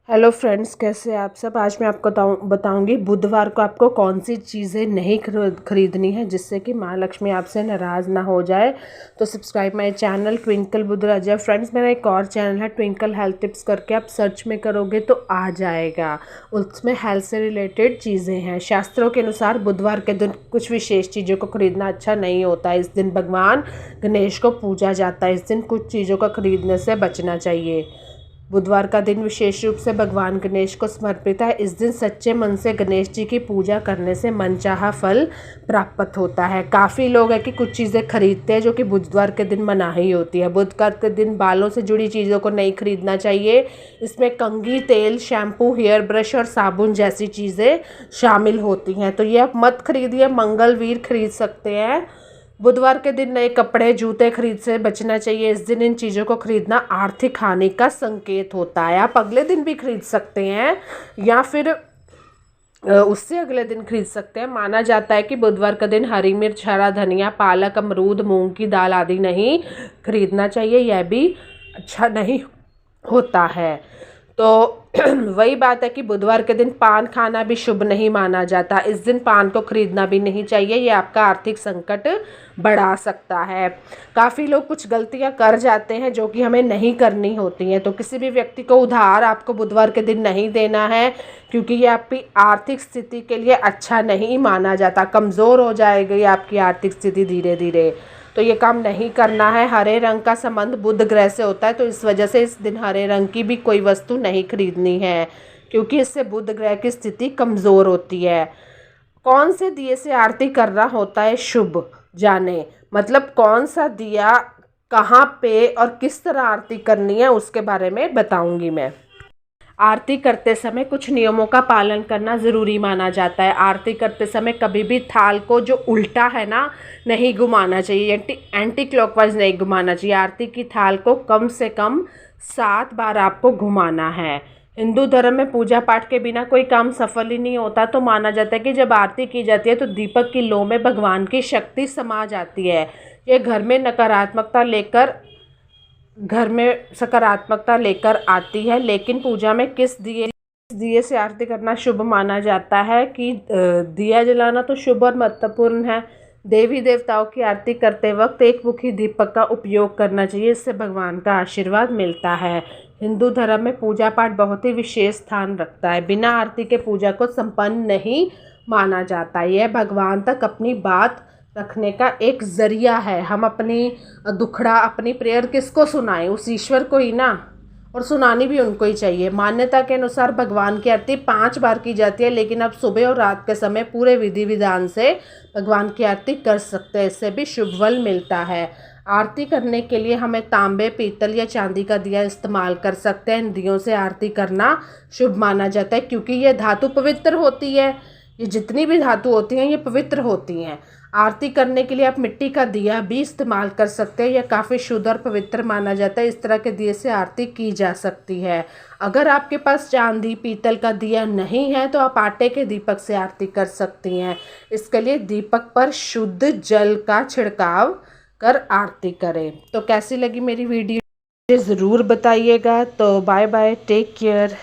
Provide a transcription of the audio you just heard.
Hello friends, कैसे हैं आप सब। आज मैं आपको बताऊंगी बुधवार को आपको कौन सी चीज़ें नहीं खरीदनी है जिससे कि माँ लक्ष्मी आपसे नाराज़ ना हो जाए। तो subscribe my channel twinkle Budhraja. Friends, मेरा एक और चैनल है ट्विंकल हेल्थ टिप्स करके, आप सर्च में करोगे तो आ जाएगा। उसमें हेल्थ से रिलेटेड चीज़ें हैं। शास्त्रों के अनुसार बुधवार के दिन कुछ विशेष चीज़ों को खरीदना अच्छा नहीं होता है। इस दिन भगवान गणेश को पूजा जाता है। इस दिन कुछ चीज़ों को खरीदने से बचना चाहिए। बुधवार का दिन विशेष रूप से भगवान गणेश को समर्पित है। इस दिन सच्चे मन से गणेश जी की पूजा करने से मनचाहा फल प्राप्त होता है। काफ़ी लोग हैं कि कुछ चीज़ें खरीदते हैं जो कि बुधवार के दिन मनाही होती है। बुधवार के दिन बालों से जुड़ी चीज़ों को नहीं खरीदना चाहिए। इसमें कंघी, तेल, शैम्पू, हेयर ब्रश और साबुन जैसी चीज़ें शामिल होती हैं, तो ये आप मत खरीदिए। मंगलवीर खरीद सकते हैं। बुधवार के दिन नए कपड़े, जूते खरीद से बचना चाहिए। इस दिन इन चीज़ों को खरीदना आर्थिक हानि का संकेत होता है। आप अगले दिन भी खरीद सकते हैं या फिर उससे अगले दिन खरीद सकते हैं। माना जाता है कि बुधवार का दिन हरी मिर्च, हरा धनिया, पालक, अमरूद, मूंग की दाल आदि नहीं खरीदना चाहिए। यह भी अच्छा नहीं होता है। तो वही बात है कि बुधवार के दिन पान खाना भी शुभ नहीं माना जाता। इस दिन पान को खरीदना भी नहीं चाहिए। ये आपका आर्थिक संकट बढ़ा सकता है। काफ़ी लोग कुछ गलतियां कर जाते हैं जो कि हमें नहीं करनी होती हैं। तो किसी भी व्यक्ति को उधार आपको बुधवार के दिन नहीं देना है, क्योंकि ये आपकी आर्थिक स्थिति के लिए अच्छा नहीं माना जाता। कमज़ोर हो जाएगी आपकी आर्थिक स्थिति धीरे धीरे, तो ये काम नहीं करना है। हरे रंग का संबंध बुध ग्रह से होता है, तो इस वजह से इस दिन हरे रंग की भी कोई वस्तु नहीं खरीदनी है, क्योंकि इससे बुध ग्रह की स्थिति कमज़ोर होती है। कौन से दिए से आरती करना होता है शुभ जाने, मतलब कौन सा दिया कहाँ पे और किस तरह आरती करनी है उसके बारे में बताऊंगी मैं। आरती करते समय कुछ नियमों का पालन करना ज़रूरी माना जाता है। आरती करते समय कभी भी थाल को जो उल्टा है ना नहीं घुमाना चाहिए, एंटी क्लॉकवाइज नहीं घुमाना चाहिए। आरती की थाल को कम से कम 7 बार आपको घुमाना है। हिंदू धर्म में पूजा पाठ के बिना कोई काम सफल ही नहीं होता। तो माना जाता है कि जब आरती की जाती है तो दीपक की लौ में भगवान की शक्ति समा जाती है। ये घर में सकारात्मकता लेकर आती है। लेकिन पूजा में किस दिए से आरती करना शुभ माना जाता है कि दिया जलाना तो शुभ और महत्वपूर्ण है। देवी देवताओं की आरती करते वक्त एक मुखी दीपक का उपयोग करना चाहिए। इससे भगवान का आशीर्वाद मिलता है। हिंदू धर्म में पूजा पाठ बहुत ही विशेष स्थान रखता है। बिना आरती के पूजा को संपन्न नहीं माना जाता। यह भगवान तक अपनी बात रखने का एक ज़रिया है। हम अपनी दुखड़ा, अपनी प्रेयर किसको सुनाएं? उस ईश्वर को ही ना, और सुनानी भी उनको ही चाहिए। मान्यता के अनुसार भगवान की आरती 5 बार की जाती है, लेकिन अब सुबह और रात के समय पूरे विधि विधान से भगवान की आरती कर सकते हैं। इससे भी शुभ फल मिलता है। आरती करने के लिए हमें तांबे, पीतल या चांदी का दिया इस्तेमाल कर सकते हैं। इन दियों से आरती करना शुभ माना जाता है, क्योंकि ये धातु पवित्र होती है। ये जितनी भी धातु होती हैं ये पवित्र होती हैं। आरती करने के लिए आप मिट्टी का दिया भी इस्तेमाल कर सकते हैं। यह काफ़ी शुद्ध और पवित्र माना जाता है। इस तरह के दिए से आरती की जा सकती है। अगर आपके पास चांदी, पीतल का दिया नहीं है तो आप आटे के दीपक से आरती कर सकती हैं। इसके लिए दीपक पर शुद्ध जल का छिड़काव कर आरती करें। तो कैसी लगी मेरी वीडियो ज़रूर बताइएगा। तो बाय बाय, टेक केयर।